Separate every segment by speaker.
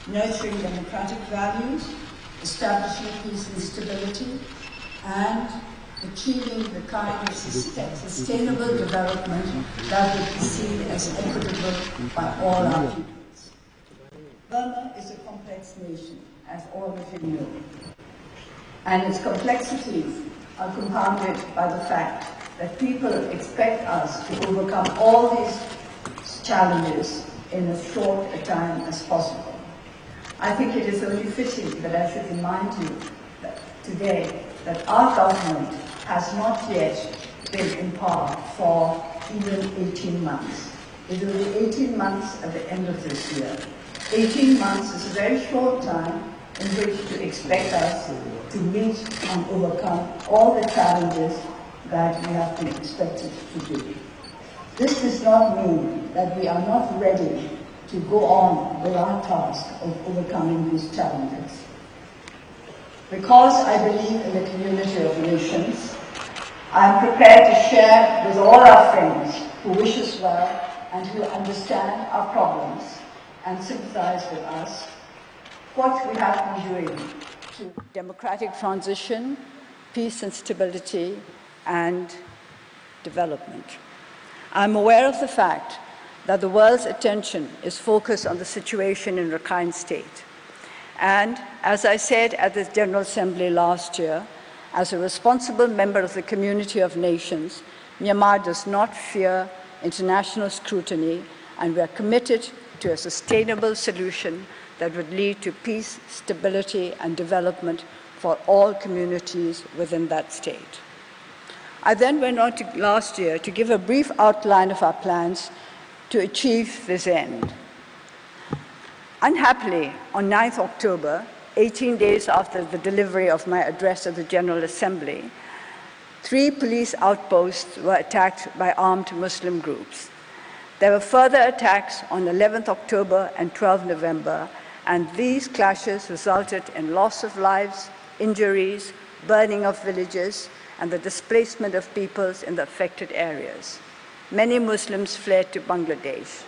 Speaker 1: nurturing democratic values, establishing peace and stability, and achieving the kind of sustainable development that would be seen as equitable by all our peoples. Burma is a complex nation, as all of you know, and its complexities are compounded by the fact that people expect us to overcome all these challenges in as short a time as possible. I think it is only fitting that I should remind you that today that our government has not yet been in power for even 18 months. It will be 18 months at the end of this year. 18 months is a very short time in which to expect us to meet and overcome all the challenges that we have been expected to do. This does not mean that we are not ready to go on with our task of overcoming these challenges. Because I believe in the community of nations, I am prepared to share with all our friends who wish us well and who understand our problems and sympathize with us what we have been doing to democratic transition, peace and stability, and development. I'm aware of the fact that the world's attention is focused on the situation in Rakhine State. And as I said at the General Assembly last year, as a responsible member of the community of nations, Myanmar does not fear international scrutiny, and we are committed to a sustainable solution that would lead to peace, stability, and development for all communities within that state. I then went on last year to give a brief outline of our plans to achieve this end. Unhappily, on 9th October, 18 days after the delivery of my address at the General Assembly, 3 police outposts were attacked by armed Muslim groups. There were further attacks on 11th October and 12th November, and these clashes resulted in loss of lives, injuries, burning of villages, and the displacement of peoples in the affected areas. Many Muslims fled to Bangladesh.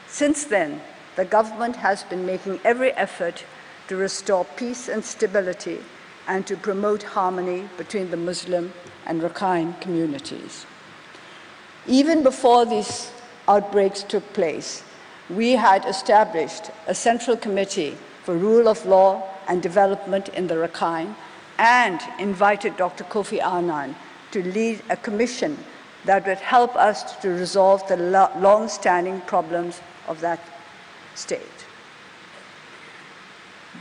Speaker 1: Since then, the government has been making every effort to restore peace and stability and to promote harmony between the Muslim and Rakhine communities. Even before these outbreaks took place, we had established a central committee for rule of law and development in the Rakhine and invited Dr. Kofi Annan to lead a commission that would help us to resolve the long-standing problems of that state.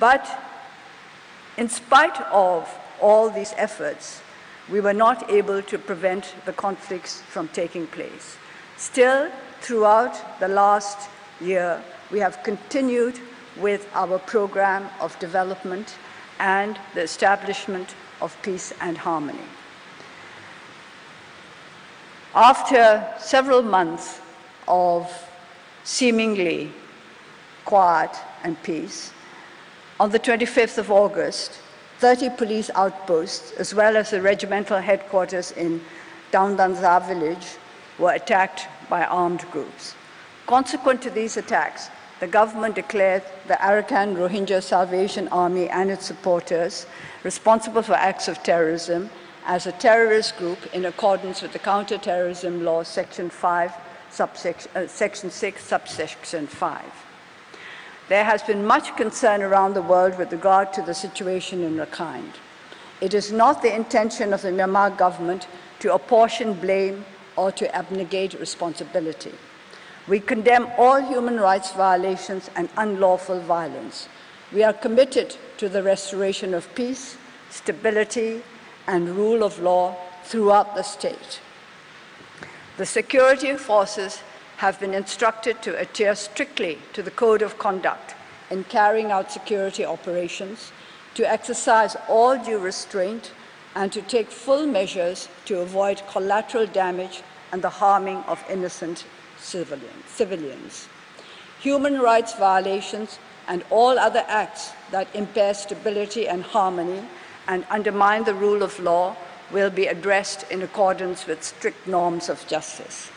Speaker 1: But in spite of all these efforts, we were not able to prevent the conflicts from taking place. Still, throughout the last year, we have continued with our program of development and the establishment of peace and harmony. After several months of seemingly quiet and peace, on the 25th of August, 30 police outposts, as well as the regimental headquarters in Downdanza village, were attacked by armed groups. Consequent to these attacks, the government declared the Arakan Rohingya Salvation Army and its supporters responsible for acts of terrorism as a terrorist group in accordance with the Counter-Terrorism Law, Section 5, Section 6, Subsection 5. There has been much concern around the world with regard to the situation in Rakhine. It is not the intention of the Myanmar government to apportion blame or to abnegate responsibility. We condemn all human rights violations and unlawful violence. We are committed to the restoration of peace, stability, and rule of law throughout the state. The security forces have been instructed to adhere strictly to the code of conduct in carrying out security operations, to exercise all due restraint, and to take full measures to avoid collateral damage and the harming of innocent civilians. Human rights violations and all other acts that impair stability and harmony and undermine the rule of law will be addressed in accordance with strict norms of justice.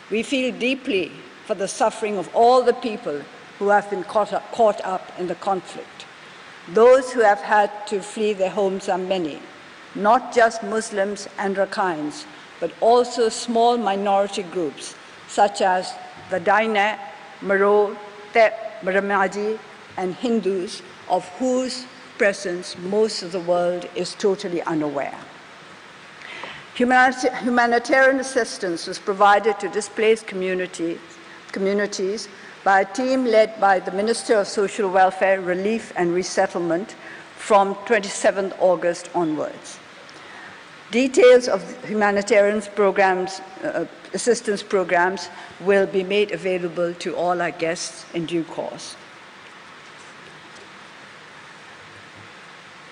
Speaker 1: We feel deeply for the suffering of all the people who have been caught up in the conflict. Those who have had to flee their homes are many, not just Muslims and Rakhines, but also small minority groups such as the Daina, Maro, Tep, Maramaji, and Hindus, of whose presence most of the world is totally unaware. Humanitarian assistance was provided to displaced communities by a team led by the Minister of Social Welfare, Relief and Resettlement from 27th August onwards. Details of humanitarian programs, assistance programs will be made available to all our guests in due course.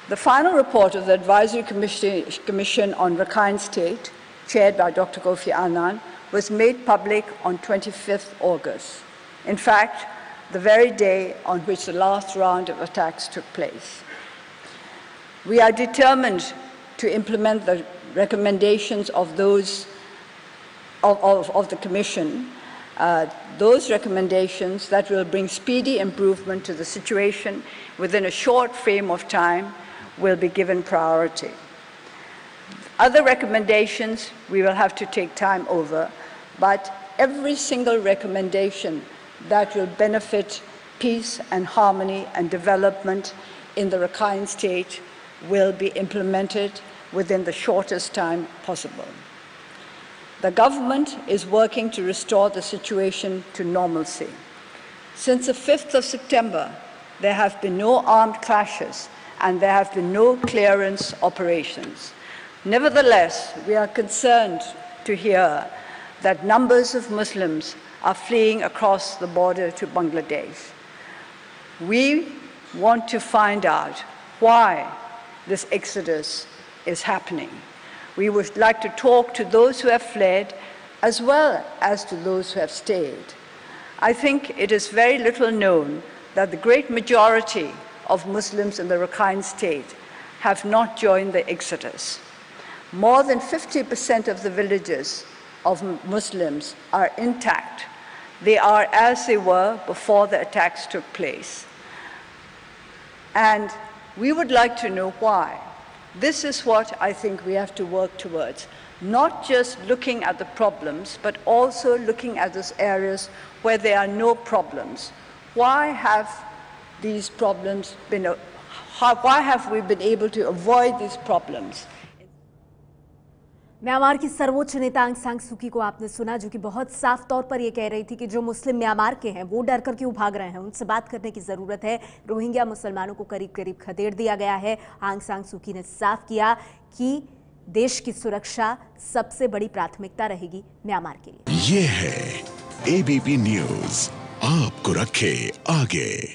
Speaker 1: The final report of the Advisory Commission on Rakhine State, chaired by Dr. Kofi Annan, was made public on 25th August. In fact, the very day on which the last round of attacks took place. We are determined to implement the recommendations of those of the Commission, those recommendations that will bring speedy improvement to the situation within a short frame of time will be given priority. Other recommendations we will have to take time over, but every single recommendation that will benefit peace and harmony and development in the Rakhine State will be implemented within the shortest time possible. The government is working to restore the situation to normalcy. Since the 5th of September, there have been no armed clashes and there have been no clearance operations. Nevertheless, we are concerned to hear that numbers of Muslims are fleeing across the border to Bangladesh. We want to find out why this exodus is happening. We would like to talk to those who have fled as well as to those who have stayed. I think it is very little known that the great majority of Muslims in the Rakhine State have not joined the exodus. More than 50% of the villages of Muslims are intact. They are as they were before the attacks took place. And we would like to know why. This is what I think we have to work towards, not just looking at the problems, but also looking at those areas where there are no problems. Why have these problems been, why have we been able to avoid these problems?
Speaker 2: Myanmar की सर्वोच्च नेता आंग सान सू की को आपने सुना, जो कि बहुत साफ तौर पर यह कह रही थी कि जो मुस्लिम म्यांमार के हैं वो डर कर क्यों भाग रहे हैं, उनसे बात करने की जरूरत है। रोहिंग्या मुसलमानों को करीब करीब खदेड़ दिया गया है। आंग सान सू की ने साफ किया कि देश की सुरक्षा सबसे बड़ी प्राथमिकता रहेगी म्यांमार के लिए।
Speaker 3: ये है एबीपी न्यूज, आपको रखे आगे।